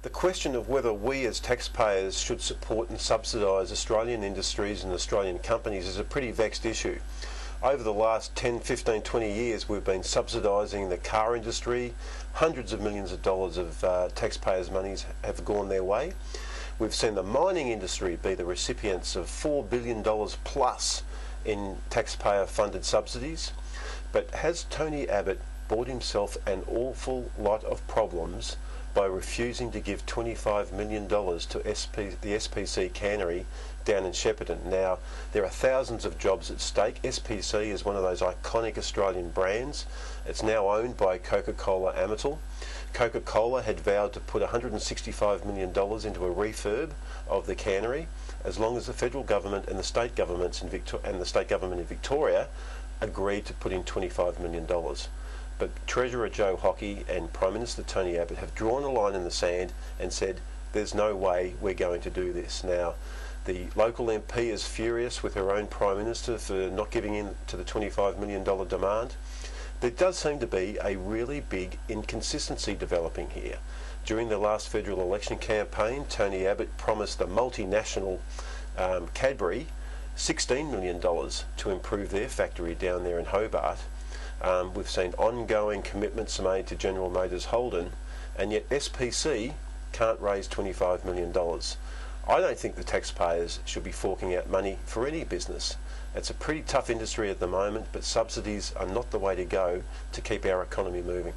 The question of whether we as taxpayers should support and subsidise Australian industries and Australian companies is a pretty vexed issue. Over the last 10, 15, 20 years we've been subsidising the car industry. Hundreds of millions of dollars of taxpayers' monies have gone their way. We've seen the mining industry be the recipients of $4 billion plus in taxpayer-funded subsidies. But has Tony Abbott bought himself an awful lot of problems by refusing to give $25 million to the SPC cannery down in Shepparton? Now, there are thousands of jobs at stake. SPC is one of those iconic Australian brands. It's now owned by Coca-Cola Amatil. Coca-Cola had vowed to put $165 million into a refurb of the cannery as long as the federal government and the state governments in the state government in Victoria agreed to put in $25 million. But Treasurer Joe Hockey and Prime Minister Tony Abbott have drawn a line in the sand and said, there's no way we're going to do this. Now, the local MP is furious with her own Prime Minister for not giving in to the $25 million demand. There does seem to be a really big inconsistency developing here. During the last federal election campaign, Tony Abbott promised the multinational Cadbury $16 million to improve their factory down there in Hobart. We've seen ongoing commitments made to General Motors Holden, and yet SPC can't raise $25 million. I don't think the taxpayers should be forking out money for any business. It's a pretty tough industry at the moment, but subsidies are not the way to go to keep our economy moving.